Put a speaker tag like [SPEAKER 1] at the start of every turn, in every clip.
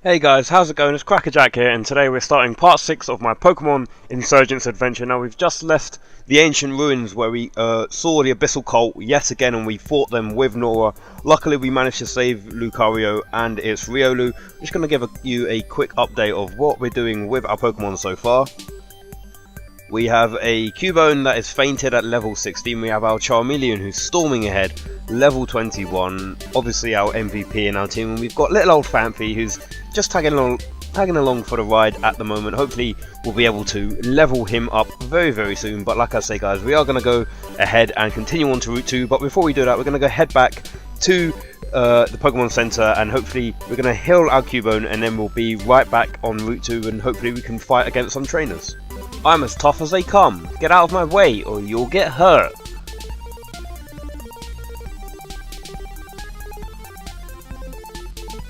[SPEAKER 1] Hey guys, how's it going? It's Crackerjack here, and today we're starting part 6 of my Pokemon Insurgence Adventure. Now, we've just left the ancient ruins where we saw the Abyssal Cult yet again, and we fought them with Nora. Luckily, we managed to save Lucario and its Riolu. I'm just going to give you a quick update of what we're doing with our Pokemon so far. We have a Cubone that is fainted at level 16. We have our Charmeleon who's storming ahead, level 21. Obviously our MVP in our team. And we've got little old Phanpy who's just tagging along for the ride at the moment. Hopefully we'll be able to level him up very soon. But like I say guys, we are going to go ahead and continue on to Route 2. But before we do that, we're going to go head back to the Pokemon Center, and hopefully we're going to heal our Cubone, and then we'll be right back on Route 2, and hopefully we can fight against some trainers. I'm as tough as they come. Get out of my way or you'll get hurt.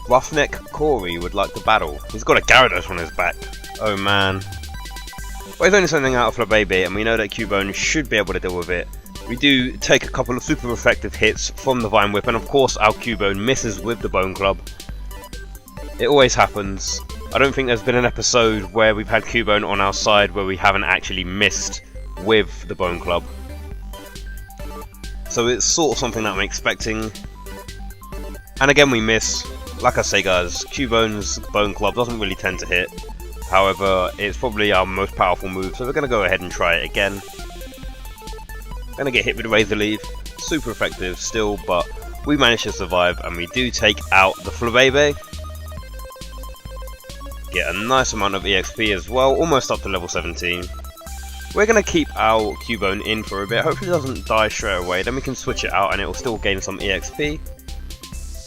[SPEAKER 1] Roughneck Corey would like to battle. He's got a Gyarados on his back. Oh man. But he's only sending out a Flabébé, and we know that Cubone should be able to deal with it. We do take a couple of super effective hits from the Vine Whip, and of course our Cubone misses with the Bone Club. It always happens. I don't think there's been an episode where we've had Cubone on our side where we haven't actually missed with the Bone Club. So it's sort of something that I'm expecting. And again we miss. Like I say guys, Cubone's Bone Club doesn't really tend to hit. However, it's probably our most powerful move, so we're going to go ahead and try it again. Going to get hit with Razor Leaf. Super effective still, but we managed to survive, and we do take out the Flabébé. Get a nice amount of EXP as well, almost up to level 17. We're going to keep our Cubone in for a bit, hopefully it doesn't die straight away, then we can switch it out and it will still gain some EXP.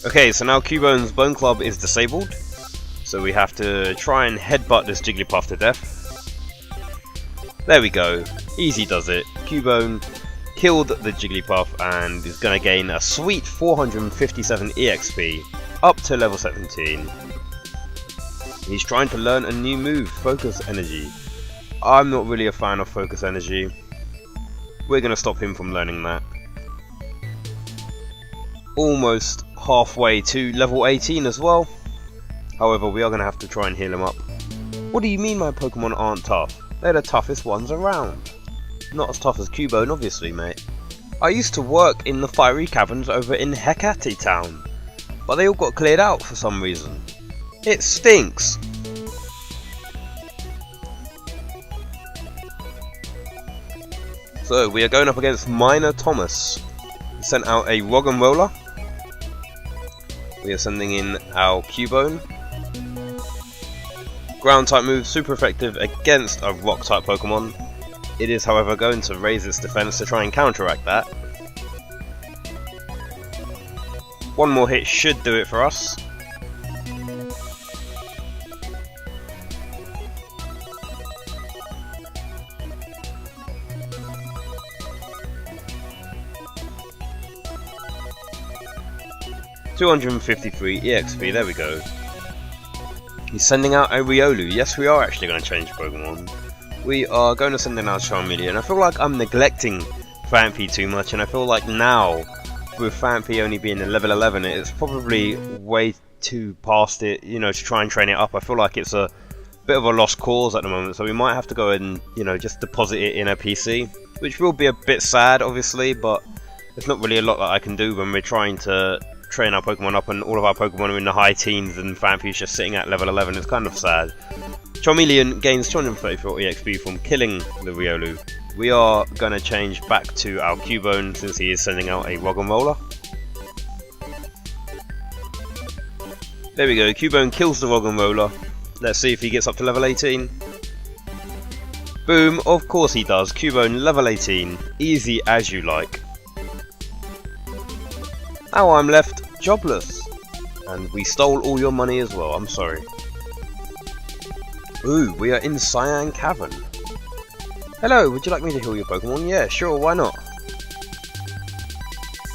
[SPEAKER 1] Okay, so now Cubone's Bone Club is disabled, so we have to try and headbutt this Jigglypuff to death. There we go, easy does it. Cubone killed the Jigglypuff and is going to gain a sweet 457 EXP, up to level 17. He's trying to learn a new move, Focus Energy. I'm not really a fan of Focus Energy. We're going to stop him from learning that. Almost halfway to level 18 as well. However, we are going to have to try and heal him up. What do you mean my Pokemon aren't tough? They're the toughest ones around. Not as tough as Cubone, obviously, mate. I used to work in the fiery caverns over in Hecate Town, but they all got cleared out for some reason. It stinks! So, we are going up against Minor Thomas. He sent out a Roggenrola. We are sending in our Cubone. Ground type move, super effective against a rock type Pokemon. It is, however, going to raise its defense to try and counteract that. One more hit should do it for us. $253 EXP, there we go. He's sending out a Riolu. Yes, we are actually going to change Pokemon. We are going to send in our Charmeleon. I feel like I'm neglecting Phanpy too much, and I feel like now, with Phanpy only being a level 11, it's probably way too past it, you know, to try and train it up. I feel like it's a bit of a lost cause at the moment, so we might have to go and, you know, just deposit it in a PC, which will be a bit sad, obviously, but there's not really a lot that I can do when we're trying to train our Pokemon up and all of our Pokemon are in the high teens and Phanpy's just sitting at level 11. It's kind of sad. Charmeleon gains 234 EXP from killing the Riolu. We are going to change back to our Cubone since he is sending out a Roggenrola. There we go, Cubone kills the Roggenrola. Let's see if he gets up to level 18. Boom, of course he does. Cubone level 18. Easy as you like. Now I'm left jobless. And we stole all your money as well, I'm sorry. Ooh, we are in Cyan Cavern. Hello, would you like me to heal your Pokemon? Yeah, sure, why not?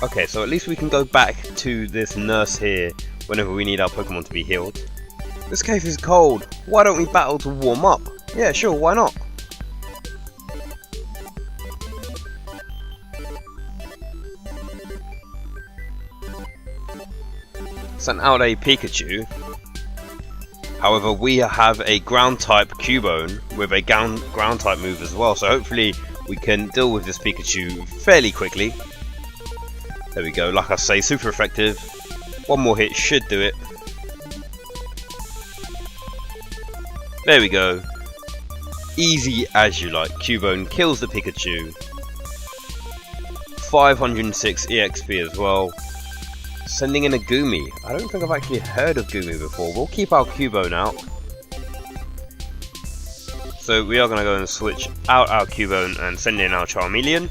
[SPEAKER 1] Okay, so at least we can go back to this nurse here whenever we need our Pokemon to be healed. This cave is cold. Why don't we battle to warm up? Yeah, sure, why not? Sent out a Pikachu. However, we have a ground type Cubone with a ground type move as well, so hopefully we can deal with this Pikachu fairly quickly. There we go, like I say, super effective. One more hit should do it. There we go. Easy as you like. Cubone kills the Pikachu. 506 EXP as well. Sending in a Goomy. I don't think I've actually heard of Goomy before. We'll keep our Cubone out. So we are going to go and switch out our Cubone and send in our Charmeleon.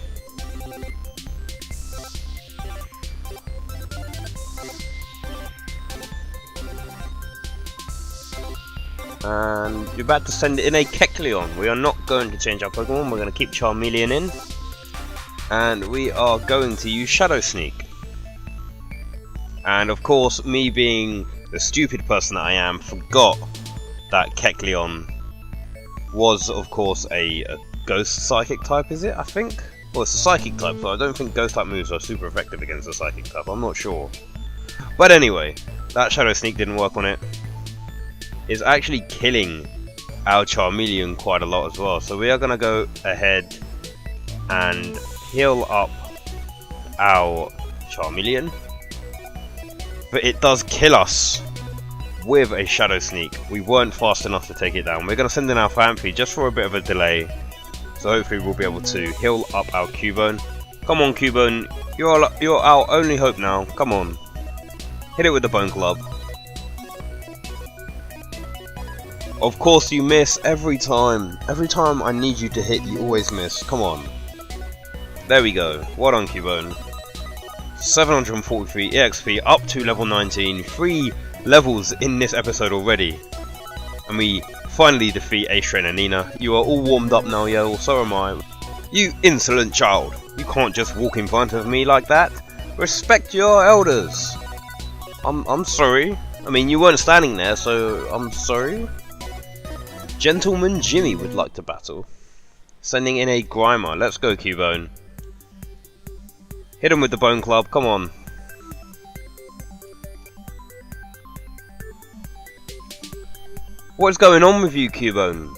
[SPEAKER 1] And you're about to send in a Kecleon. We are not going to change our Pokemon. We're going to keep Charmeleon in. And we are going to use Shadow Sneak. And of course, me being the stupid person that I am, forgot that Kecleon was, of course, a Ghost Psychic type, is it? I think? Well, it's a Psychic type, so I don't think Ghost type moves are super effective against a Psychic type. I'm not sure. But anyway, that Shadow Sneak didn't work on it. It's actually killing our Charmeleon quite a lot as well. So we are going to go ahead and heal up our Charmeleon. But it does kill us with a Shadow Sneak. We weren't fast enough to take it down. We're going to send in our Phanpy just for a bit of a delay. So hopefully we'll be able to heal up our Cubone. Come on, Cubone. You're our only hope now. Come on. Hit it with the Bone Club. Of course you miss every time. Every time I need you to hit, you always miss. Come on. There we go. Well done, Cubone. 743 EXP up to level 19. 3 levels in this episode already. And we finally defeat A-Strain and Nina. You are all warmed up now, yo. So am I. You insolent child. You can't just walk in front of me like that. Respect your elders. I'm sorry. I mean, you weren't standing there, so I'm sorry. Gentleman Jimmy would like to battle. Sending in a Grimer. Let's go, Cubone. Hit him with the Bone Club. Come on. What's going on with you, Cubone?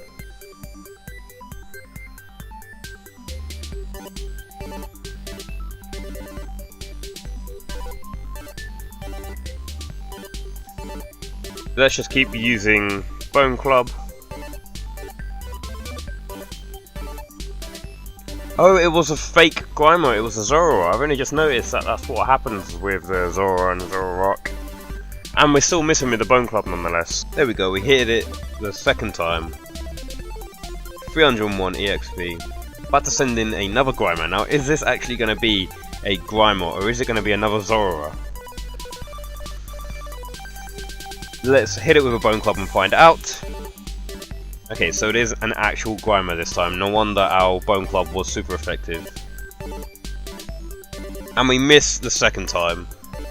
[SPEAKER 1] Let's just keep using Bone Club. Oh, it was a fake Grimer, it was a Zoroark. I've only just noticed that that's what happens with the Zoroark and Zoroark. And we're still missing with the Bone Club nonetheless. There we go, we hit it the second time. 301 EXP. About to send in another Grimer. Now, is this actually going to be a Grimer or is it going to be another Zoroark? Let's hit it with a Bone Club and find out. Okay, so it is an actual Grimer this time. No wonder our Bone Club was super effective. And we missed the second time.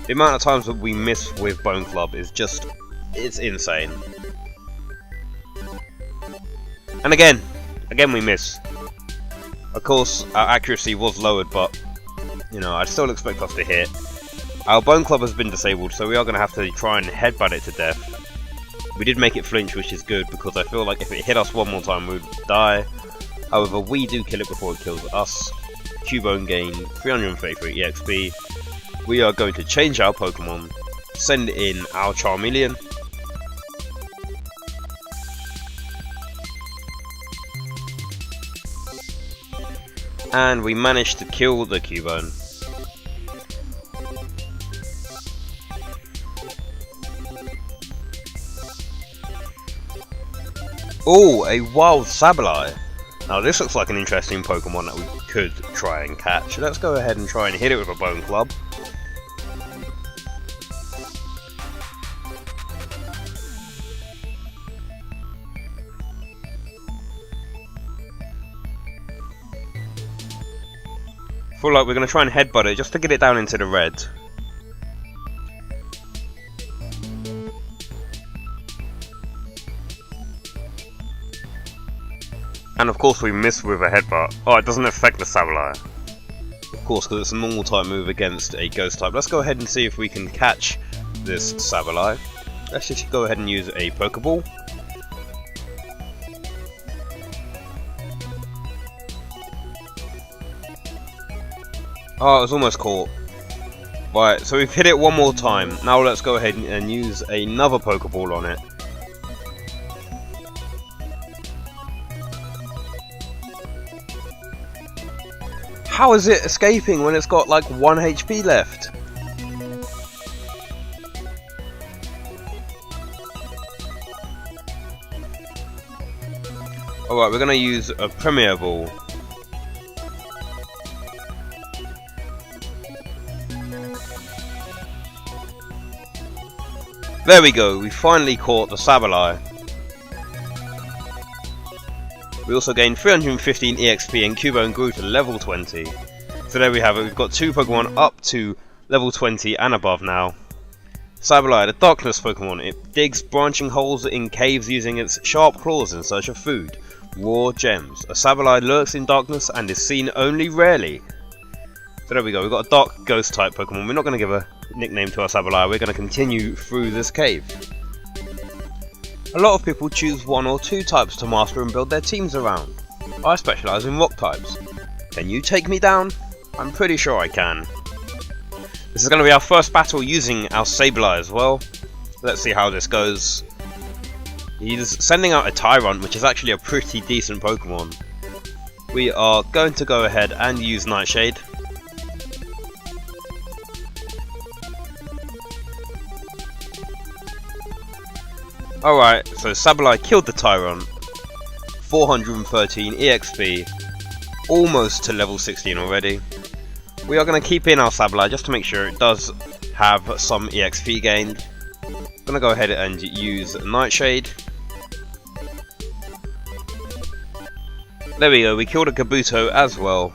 [SPEAKER 1] The amount of times that we miss with Bone Club is just... it's insane. And again we miss. Of course, our accuracy was lowered, but, you know, I'd still expect us to hit. Our Bone Club has been disabled, so we are going to have to try and headbutt it to death. We did make it flinch, which is good, because I feel like if it hit us one more time, we'd die. However, we do kill it before it kills us. Cubone gain 333 EXP. We are going to change our Pokemon, send in our Charmeleon. And we managed to kill the Cubone. Oh, a wild Sableye. Now this looks like an interesting Pokemon that we could try and catch. Let's go ahead and try and hit it with a Bone Club. I feel like we're going to try and headbutt it just to get it down into the red. And of course we miss with a headbutt. Oh, it doesn't affect the Sableye. Of course, because it's a normal type move against a ghost type. Let's go ahead and see if we can catch this Sableye. let's just go ahead and use a Pokeball. Oh, it was almost caught. Right, so we've hit it one more time. Now let's go ahead and use another Pokeball on it. How is it escaping when it's got like 1 HP left? Alright, we're gonna use a Premier Ball. There we go, we finally caught the Sableye. We also gained 315 EXP and Cubone grew to level 20. So there we have it, we've got 2 Pokemon up to level 20 and above now. Sableye, the Darkness Pokemon, it digs branching holes in caves using its sharp claws in search of food. Raw gems. A Sableye lurks in darkness and is seen only rarely. So there we go, we've got a Dark Ghost type Pokemon. We're not going to give a nickname to our Sableye, we're going to continue through this cave. A lot of people choose 1 or 2 types to master and build their teams around. I specialise in rock types. Can you take me down? I'm pretty sure I can. This is going to be our first battle using our Sableye as well. Let's see how this goes. He's sending out a Tyrant, which is actually a pretty decent Pokemon. We are going to go ahead and use Nightshade. Alright, so Sableye killed the Tyrant. 413 EXP. Almost to level 16 already. We are going to keep in our Sableye just to make sure it does have some EXP gained. I'm going to go ahead and use Nightshade. There we go, we killed a Kabuto as well.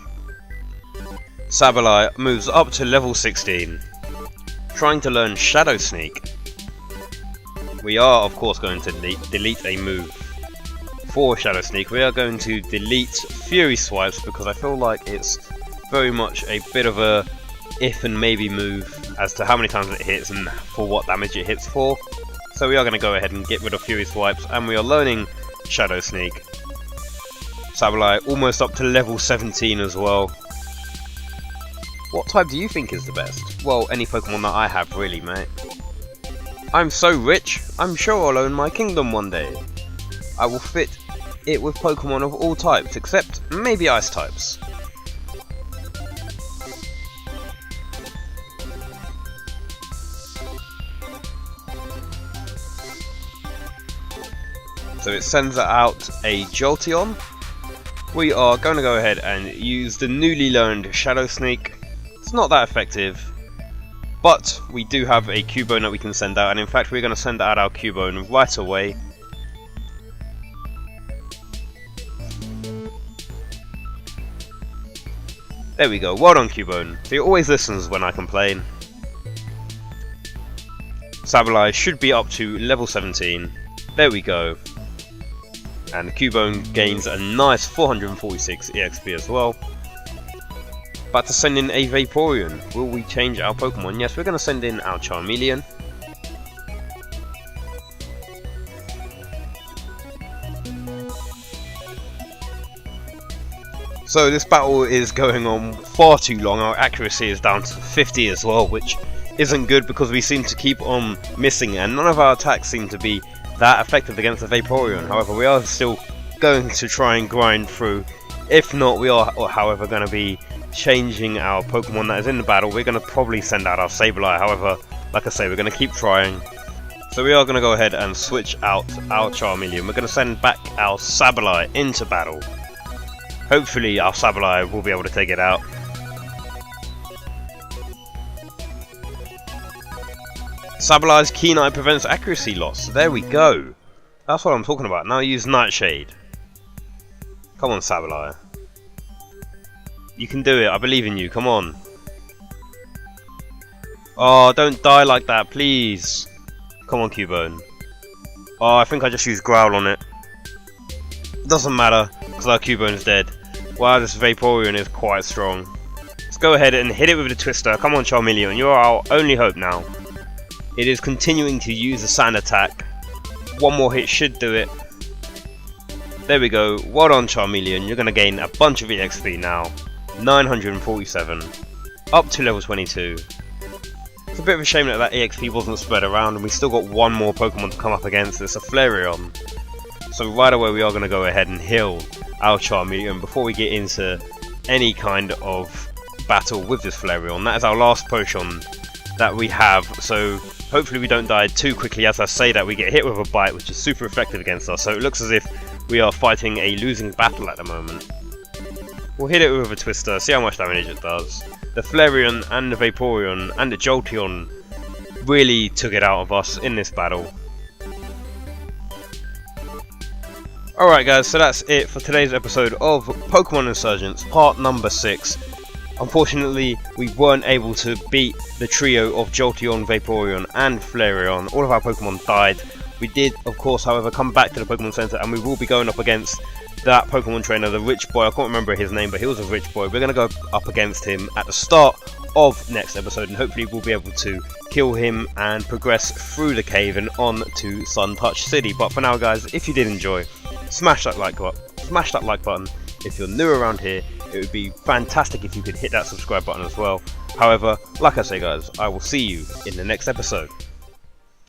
[SPEAKER 1] Sableye moves up to level 16. Trying to learn Shadow Sneak. We are of course going to delete a move for Shadow Sneak. We are going to delete Fury Swipes because I feel like it's very much a bit of a if and maybe move as to how many times it hits and for what damage it hits for. So we are going to go ahead and get rid of Fury Swipes and we are learning Shadow Sneak. Sableye almost up to level 17 as well. What type do you think is the best? Well, any Pokemon that I have really, mate. I'm so rich, I'm sure I'll own my kingdom one day. I will fit it with Pokemon of all types, except maybe Ice types. So it sends out a Jolteon. We are going to go ahead and use the newly learned Shadow Sneak. It's not that effective. But we do have a Cubone that we can send out, and in fact we're going to send out our Cubone right away. There we go, well done Cubone. He always listens when I complain. Sableye should be up to level 17. There we go. And the Cubone gains a nice 446 EXP as well. About to send in a Vaporeon. Will we change our Pokemon? Yes, we're going to send in our Charmeleon. So this battle is going on far too long. Our accuracy is down to 50 as well, which isn't good because we seem to keep on missing and none of our attacks seem to be that effective against the Vaporeon. However, we are still going to try and grind through. If not, we are however going to be changing our Pokemon that is in the battle. We're going to probably send out our Sableye. However, like I say, we're going to keep trying. So we are going to go ahead and switch out our Charmeleon. We're going to send back our Sableye into battle. Hopefully our Sableye will be able to take it out. Sableye's Keen Eye prevents accuracy loss. There we go. That's what I'm talking about. Now use Nightshade. Come on, Sableye. You can do it. I believe in you. Come on. Oh, don't die like that, please. Come on, Cubone. Oh, I think I just used Growl on it. Doesn't matter, because our Cubone's dead. Wow, this Vaporeon is quite strong. Let's go ahead and hit it with the Twister. Come on, Charmeleon. You're our only hope now. It is continuing to use the sand attack. One more hit should do it. There we go. Well done, Charmeleon. You're going to gain a bunch of EXP now. 947. Up to level 22. It's a bit of a shame that that EXP wasn't spread around, and we still got one more Pokemon to come up against. It's a Flareon. So right away we are going to go ahead and heal our Charmeleon before we get into any kind of battle with this Flareon. That is our last potion that we have, so hopefully we don't die too quickly. As I say that, we get hit with a bite, which is super effective against us, so it looks as if we are fighting a losing battle at the moment. We'll hit it with a Twister, see how much damage it does. The Flareon and the Vaporeon and the Jolteon really took it out of us in this battle. Alright guys, so that's it for today's episode of Pokemon Insurgence, part number 6. Unfortunately, we weren't able to beat the trio of Jolteon, Vaporeon and Flareon. All of our Pokemon died. We did, of course, however, come back to the Pokemon Center, and we will be going up against that Pokemon trainer, the rich boy. I can't remember his name, but he was a rich boy. We're going to go up against him at the start of next episode, and hopefully we'll be able to kill him and progress through the cave and on to Suntouched City. But for now, guys, if you did enjoy, smash that like button. If you're new around here, it would be fantastic if you could hit that subscribe button as well. However, like I say guys, I will see you in the next episode.